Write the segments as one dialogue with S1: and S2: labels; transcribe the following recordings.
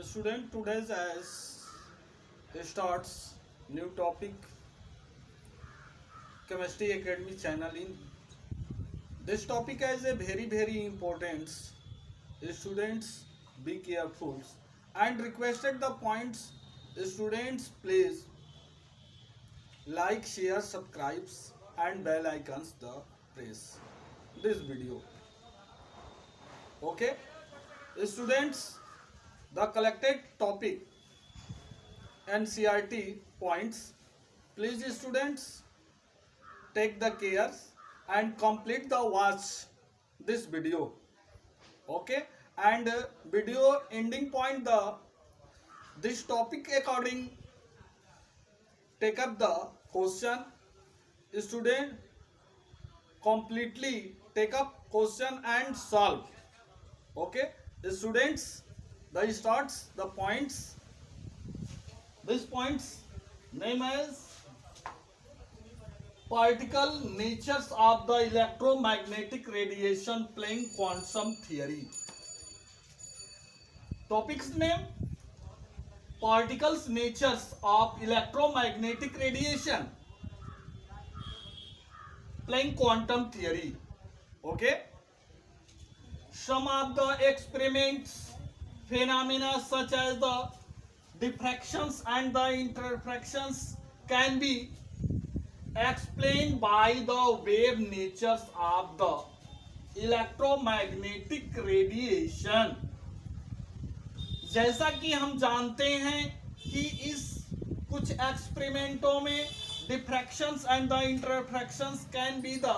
S1: Student, today's as starts new topic Chemistry Academy channel. In this topic is a very important. Students, be careful and requested the points. Students, please like, share, subscribes and bell icons the press this video. Okay, students, the collected topic NCERT points. Please, students, take the care and complete the watch this video. Okay, and video ending point the this topic according take up the question. Student completely take up question and solve. Okay, students, the starts the points. This points name as particle natures of the electromagnetic radiation playing quantum theory. Topic's name particles natures of electromagnetic radiation playing quantum theory. Okay, some of the experiments phenomena such as the diffractions and the interfractions can be explained by the wave natures of the electromagnetic radiation. जैसा कि हम जानते हैं कि इस कुछ एक्सपेरिमेंटों में diffractions and the interfractions can be the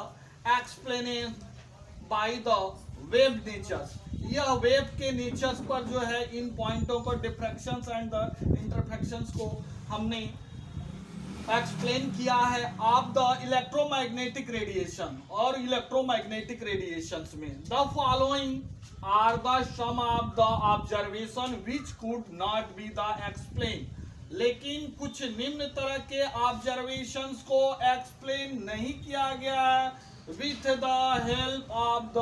S1: explain by the wave natures. यह वेव के नेचर्स पर जो है इन पॉइंटों को डिफ्रैक्शंस एंड द इंटरफ्रैक्शंस को हमने एक्सप्लेन किया है ऑफ द इलेक्ट्रोमैग्नेटिक रेडिएशन. और इलेक्ट्रोमैग्नेटिक रेडिएशंस में the following are the sum of the observation which could not be the explained. लेकिन कुछ निम्न तरह के ऑब्जर्वेशंस को एक्सप्लेन नहीं किया गया है with the help of the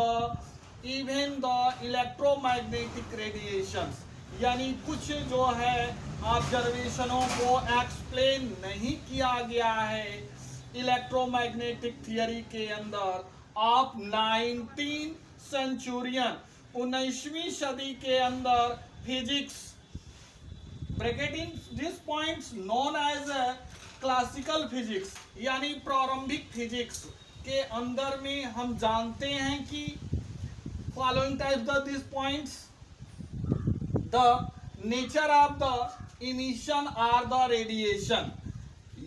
S1: even the electromagnetic radiations. यानी कुछ जो है ऑब्जर्वेशनों को एक्सप्लेन नहीं किया गया है इलेक्ट्रोमैग्नेटिक थियरी के अंदर ऑफ 19th सेंचुरियन 19वीं सदी के अंदर physics bracketing this points known as classical physics यानी प्रारंभिक फिजिक्स के अंदर में हम जानते हैं कि following types the this points the nature of the emission are the radiation.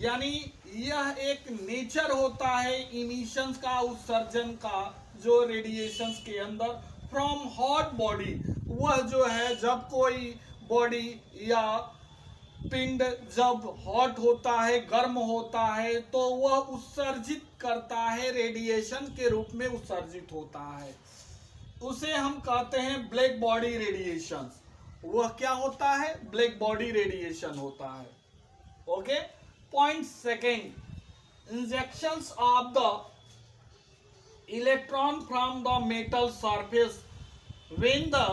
S1: यानी यह एक नेचर होता है इमिशंस का, उत्सर्जन का, जो रेडिएशंस के अंदर फ्रॉम हॉट बॉडी. वह जो है जब कोई बॉडी या पिंड जब हॉट होता है, गर्म होता है, तो वह उत्सर्जित करता है, रेडिएशन के रूप में उत्सर्जित होता है. उसे हम कहते हैं ब्लैक बॉडी रेडिएशन. वह क्या होता है? ब्लैक बॉडी रेडिएशन होता है. Okay, point second, injections of the electron from the metal surface when the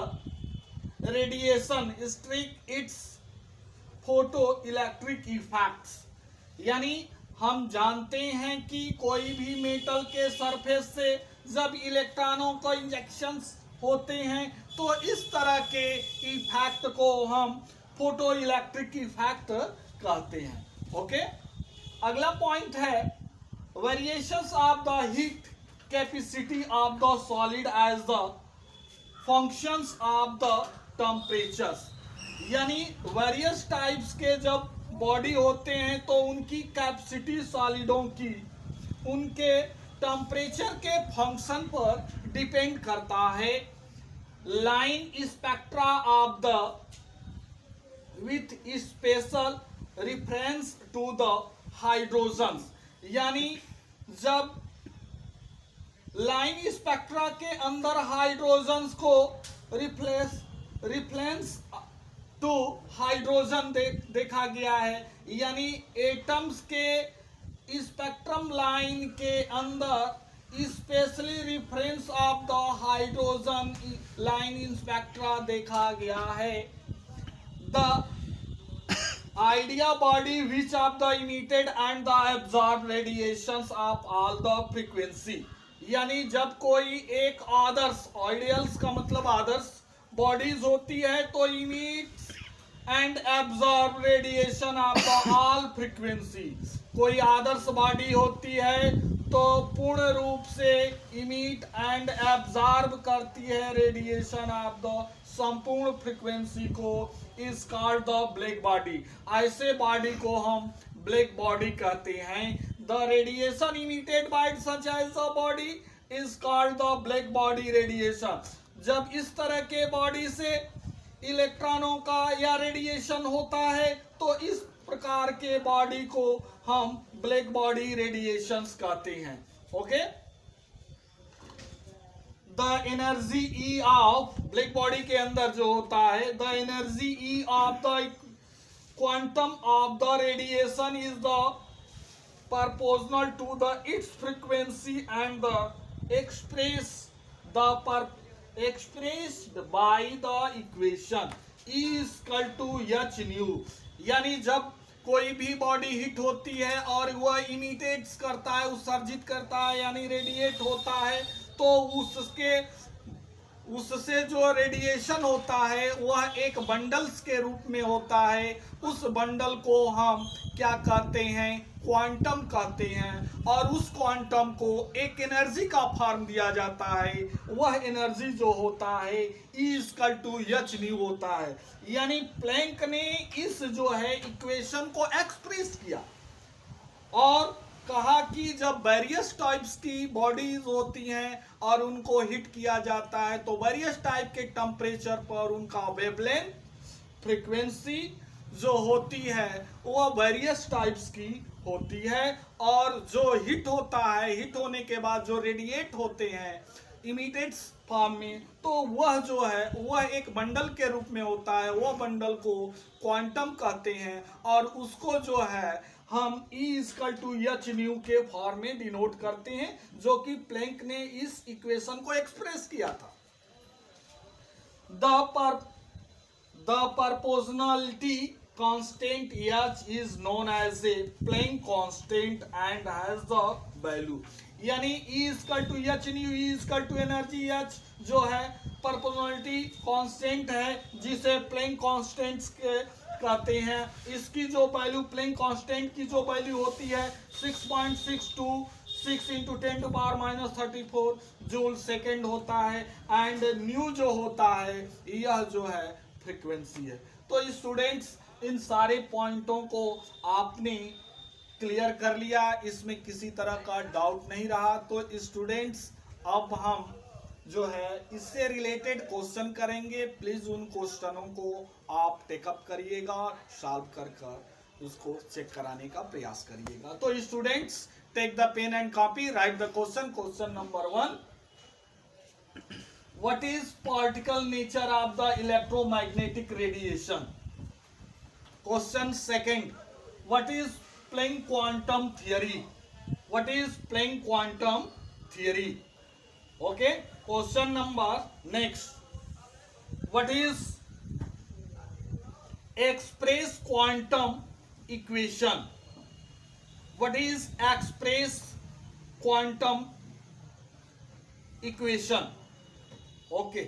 S1: radiation strike its photoelectric effects. यानी हम जानते हैं कि कोई भी मेटल के सरफेस से जब इलेक्ट्रॉनों को इंजेक्शंस होते हैं तो इस तरह के इफेक्ट को हम फोटो इलेक्ट्रिक इफेक्ट कहते हैं. ओके, अगला पॉइंट है variations of the heat capacity of the solid as the functions of the temperatures. यानी वेरियस टाइप्स के जब बॉडी होते हैं तो उनकी कैपेसिटी सॉलिडों की उनके टेम्परेचर के फंक्शन पर डिपेंड करता है. Line spectra of the with special reference to the hydrogen. यानी जब लाइन स्पेक्ट्रा के अंदर हाइड्रोजन्स को रिफ्लेंस टू हाइड्रोजन देखा गया है. यानी एटम्स के स्पेक्ट्रम लाइन के अंदर specially reference of the hydrogen line in spectra देखा गया है. The idea body which of the emitted and the absorbed radiations of all the frequency, यानी जब कोई एक आदर्श, आइडियल्स का मतलब आदर्श बॉडीज होती है तो emits and absorb radiation of the all frequency, कोई आदर्श बॉडी होती है तो पूर्ण रूप से इमिट एंड एब्जॉर्ब करती है रेडिएशन ऑफ द संपूर्ण फ्रीक्वेंसी को, is called the black body. ऐसे बॉडी को हम ब्लैक बॉडी कहते हैं। The radiation emitted by such as the body is called the black body radiation. जब इस तरह के बॉडी से इलेक्ट्रॉनों का या रेडिएशन होता है तो इस प्रकार के बॉडी को हम ब्लैक बॉडी रेडिएशंस कहते हैं। Okay, the energy E of black body के अंदर जो होता है, the energy E of the quantum of the radiation is the proportional to the its frequency and the expressed by the equation E is equal to h nu। यानी जब कोई भी body hit होती है और वह इमिटेट्स करता है, उत्सर्जित करता है यानी रेडिएट होता है, तो उससे जो रेडिएशन होता है वह एक बंडल्स के रूप में होता है। उस बंडल को हम क्या कहते हैं, क्वांटम कहते हैं, और उस क्वांटम को एक एनर्जी का फॉर्म दिया जाता है। वह एनर्जी जो होता है E equal to H nu होता है। यानी प्लैंक ने इस जो है इक्वेशन को एक्सप्रेस किया और कहा कि जब वेरियस टाइप्स की बॉडीज होती हैं और उनको हिट किया जाता है तो वेरियस टाइप के टेम्परेचर पर उनका वेवलेंथ, फ्रीक्वेंसी जो होती है वह वेरियस टाइप्स की होती है, और जो हिट होता है, हिट होने के बाद जो रेडिएट होते हैं इमिटेड फॉर्म में, तो वह जो है वह एक बंडल के रूप में होता है। वह बंडल को क्वांटम कहते हैं और उसको जो है हम E equal to H nu के फॉर्म में डिनोट करते हैं, जो कि प्लैंक ने इस इक्वेशन को एक्सप्रेस किया था। The proportionality constant H is known as a Planck constant and has the value, यानी E equal to H nu, E equal to energy H जो है proportionality constant है, जिसे प्लैंक कांस्टेंट कहते हैं। इसकी जो वैल्यू, प्लैंक कांस्टेंट की जो वैल्यू होती है 6.626 into 10 to power minus 34 joule second होता है, एंड न्यू जो होता है यह जो है फ्रीक्वेंसी है। तो स्टूडेंट्स इन सारे पॉइंटों को आपने क्लियर कर लिया, इसमें किसी तरह का डाउट नहीं रहा। तो स्टूडेंट्स अब हम जो है इससे रिलेटेड क्वेश्चन करेंगे। प्लीज उन क्वेश्चनों को आप टेकअप करिएगा, सॉल्व कर उसको चेक कराने का प्रयास करिएगा। तो students take the pen and copy, write the question. Question number 1, what is particle nature of the electromagnetic radiation. Question second, what is Planck quantum theory. What is Planck quantum theory. Okay, question number next, what is express quantum equation. What is express quantum equation. Okay,